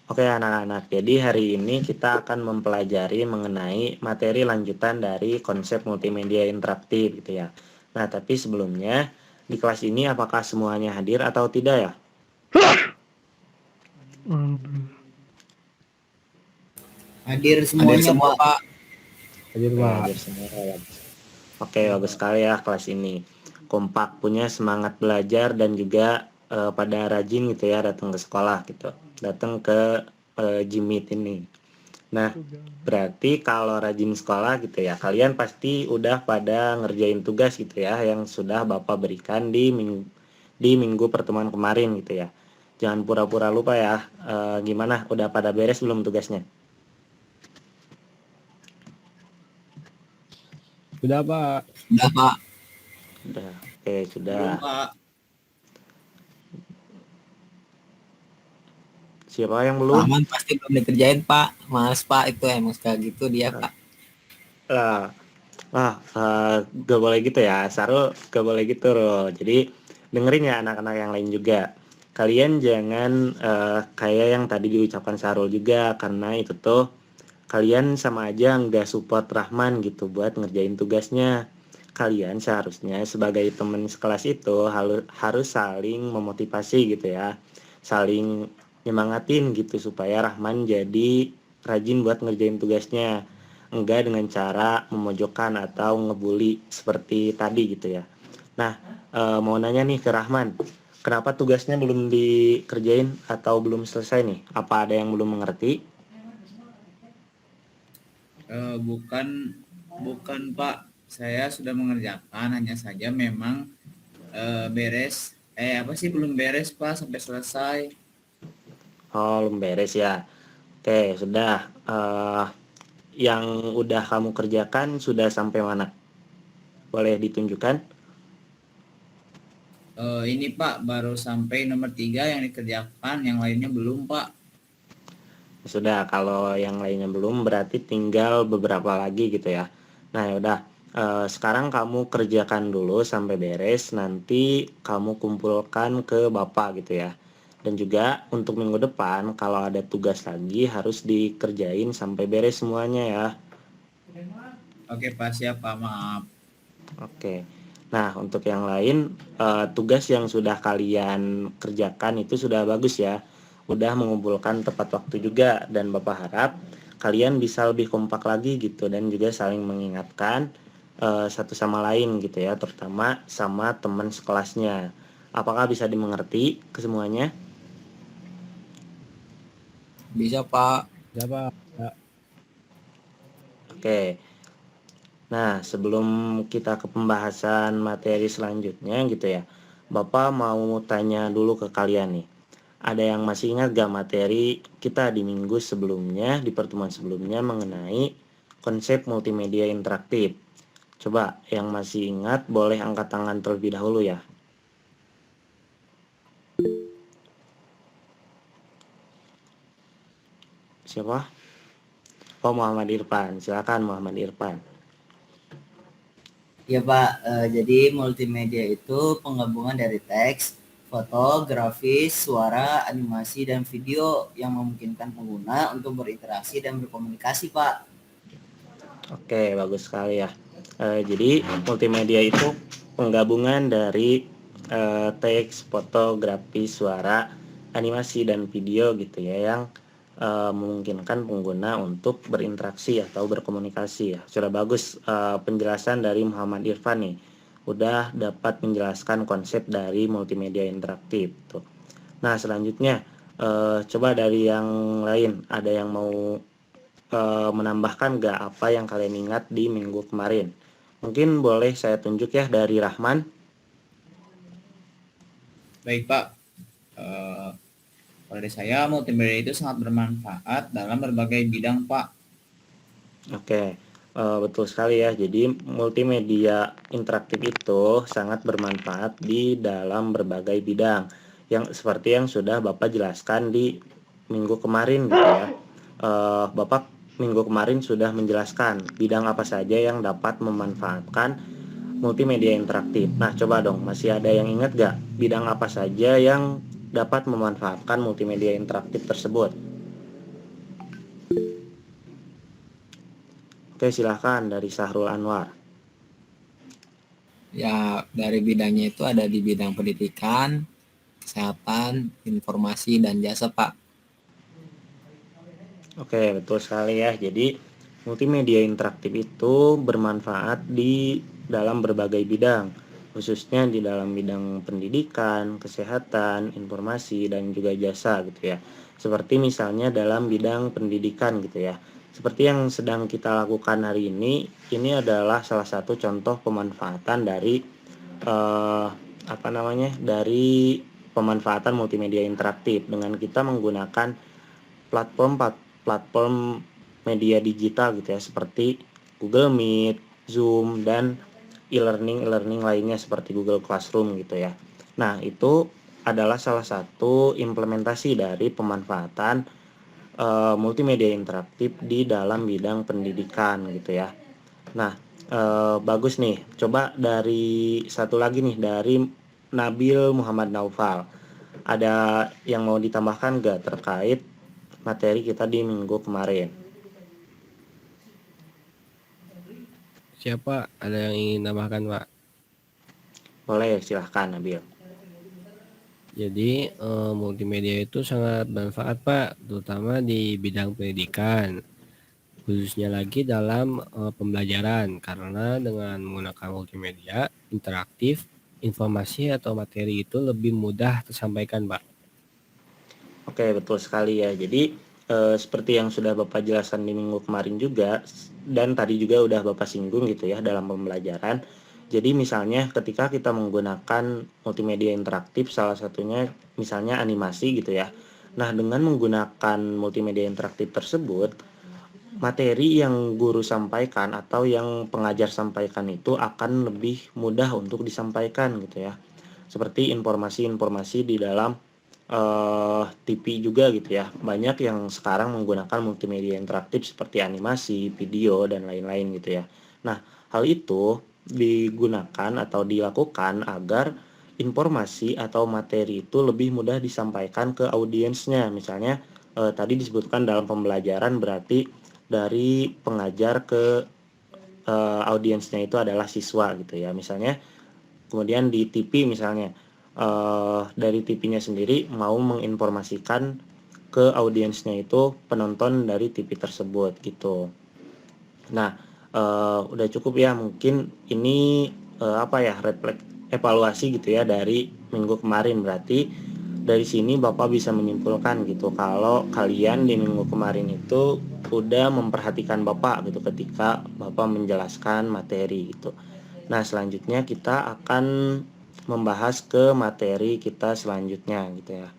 Oke anak-anak, jadi hari ini kita akan mempelajari mengenai materi lanjutan dari konsep multimedia interaktif gitu ya. Nah, tapi sebelumnya di kelas ini apakah semuanya hadir atau tidak ya? Hadir Hadir semuanya semua Pak. Pak. Oke, hadir semua ya. Oke, bagus sekali ya kelas ini. Kompak, punya semangat belajar dan juga pada rajin gitu ya datang ke sekolah gitu. Datang ke Jimit ini. Nah, berarti kalau rajin sekolah gitu ya, kalian pasti udah pada ngerjain tugas gitu ya yang sudah Bapak berikan di minggu pertemuan kemarin gitu ya. Jangan pura-pura lupa ya. Gimana? Udah pada beres belum tugasnya? Sudah Pak. Udah Pak. Udah. Oke, sudah. Belum Pak. Siapa yang belum? Rahman pasti belum dikerjain Pak. Males Pak, itu emang kayak gitu dia Pak. Gak boleh gitu ya, Sarul, gak boleh gitu loh. Jadi dengerin ya anak-anak yang lain juga. Kalian jangan kayak yang tadi diucapkan Sarul juga, karena itu tuh kalian sama aja nggak support Rahman gitu buat ngerjain tugasnya. Kalian seharusnya sebagai teman sekelas itu harus saling memotivasi gitu ya, saling nyemangatin gitu supaya Rahman jadi rajin buat ngerjain tugasnya, enggak dengan cara memojokkan atau ngebully seperti tadi gitu ya. Nah, mau nanya nih ke Rahman, kenapa tugasnya belum dikerjain atau belum selesai nih? Apa ada yang belum mengerti? Bukan Pak. Saya sudah mengerjakan, hanya saja memang belum beres Pak sampai selesai. Oh, belum beres ya. Oke, sudah. Yang udah kamu kerjakan sudah sampai mana? Boleh ditunjukkan? Ini Pak baru sampai nomor 3 yang dikerjakan, yang lainnya belum Pak. Sudah, kalau yang lainnya belum berarti tinggal beberapa lagi gitu ya. Nah, ya udah. Sekarang kamu kerjakan dulu sampai beres, nanti kamu kumpulkan ke Bapak gitu ya. Dan juga untuk minggu depan kalau ada tugas lagi harus dikerjain sampai beres semuanya ya. Oke Pak, siap Pak, maaf. Oke. Nah, untuk yang lain, tugas yang sudah kalian kerjakan itu sudah bagus ya. Udah mengumpulkan tepat waktu juga, dan Bapak harap kalian bisa lebih kompak lagi gitu dan juga saling mengingatkan satu sama lain gitu ya, terutama sama teman sekelasnya. Apakah bisa dimengerti ke semuanya? Bisa Pak. Ya Pak. Ya. Oke. Nah, sebelum kita ke pembahasan materi selanjutnya gitu ya, Bapak mau tanya dulu ke kalian nih. Ada yang masih ingat gak materi kita di minggu sebelumnya, di pertemuan sebelumnya mengenai konsep multimedia interaktif? Coba yang masih ingat boleh angkat tangan terlebih dahulu ya. Siapa? Oh, Muhammad Irfan. Silakan Muhammad Irfan. Ya Pak, jadi multimedia itu penggabungan dari teks, foto, grafis, suara, animasi, dan video yang memungkinkan pengguna untuk berinteraksi dan berkomunikasi Pak. Oke, bagus sekali ya. Jadi multimedia itu penggabungan dari teks, foto, grafis, suara, animasi, dan video gitu ya yang memungkinkan pengguna untuk berinteraksi atau berkomunikasi ya. Sudah bagus penjelasan dari Muhammad Irfan nih. Udah dapat menjelaskan konsep dari multimedia interaktif tuh. Nah, selanjutnya coba dari yang lain ada yang mau menambahkan gak apa yang kalian ingat di minggu kemarin? Mungkin boleh saya tunjuk ya dari Rahman. Baik Pak, pada saya multimedia itu sangat bermanfaat dalam berbagai bidang Pak. Oke, betul sekali ya. Jadi multimedia interaktif itu sangat bermanfaat di dalam berbagai bidang yang seperti yang sudah Bapak jelaskan di minggu kemarin gitu ya. Bapak minggu kemarin sudah menjelaskan bidang apa saja yang dapat memanfaatkan multimedia interaktif. Nah, coba dong, masih ada yang ingat gak bidang apa saja yang dapat memanfaatkan multimedia interaktif tersebut? Oke, silahkan dari Sahrul Anwar. Ya, dari bidangnya itu ada di bidang pendidikan, kesehatan, informasi, dan jasa, Pak. Oke, betul sekali ya. Jadi, multimedia interaktif itu bermanfaat di dalam berbagai bidang, khususnya di dalam bidang pendidikan, kesehatan, informasi, dan juga jasa gitu ya. Seperti misalnya dalam bidang pendidikan gitu ya. Seperti yang sedang kita lakukan hari ini adalah salah satu contoh pemanfaatan dari dari pemanfaatan multimedia interaktif dengan kita menggunakan platform platform media digital gitu ya, seperti Google Meet, Zoom, dan e-learning lainnya seperti Google Classroom gitu ya. Nah, itu adalah salah satu implementasi dari pemanfaatan multimedia interaktif di dalam bidang pendidikan gitu ya. Nah, bagus nih. Coba dari satu lagi nih, dari Nabil Muhammad Naufal. Ada yang mau ditambahkan nggak terkait materi kita di minggu kemarin? Siapa? Ada yang ingin tambahkan, Pak? Boleh, silahkan Nabil. Jadi multimedia itu sangat bermanfaat, Pak, terutama di bidang pendidikan, khususnya lagi dalam pembelajaran, karena dengan menggunakan multimedia interaktif, informasi atau materi itu lebih mudah tersampaikan, Pak. Oke, betul sekali ya. Jadi seperti yang sudah Bapak jelaskan di minggu kemarin juga, dan tadi juga udah Bapak singgung gitu ya dalam pembelajaran. Jadi misalnya ketika kita menggunakan multimedia interaktif, salah satunya misalnya animasi gitu ya. Nah, dengan menggunakan multimedia interaktif tersebut, materi yang guru sampaikan atau yang pengajar sampaikan itu akan lebih mudah untuk disampaikan gitu ya. Seperti informasi-informasi di dalam TV juga gitu ya. Banyak yang sekarang menggunakan multimedia interaktif seperti animasi, video, dan lain-lain gitu ya. Nah, hal itu digunakan atau dilakukan agar informasi atau materi itu lebih mudah disampaikan ke audiensnya. Misalnya tadi disebutkan dalam pembelajaran, berarti dari pengajar ke audiensnya itu adalah siswa gitu ya. Misalnya kemudian di TV misalnya dari TV-nya sendiri mau menginformasikan ke audiensnya itu penonton dari TV tersebut gitu. Nah, udah cukup ya, mungkin ini evaluasi gitu ya dari minggu kemarin. Berarti dari sini Bapak bisa menyimpulkan gitu kalau kalian di minggu kemarin itu udah memperhatikan Bapak gitu ketika Bapak menjelaskan materi gitu. Nah, selanjutnya kita akan membahas ke materi kita selanjutnya gitu ya.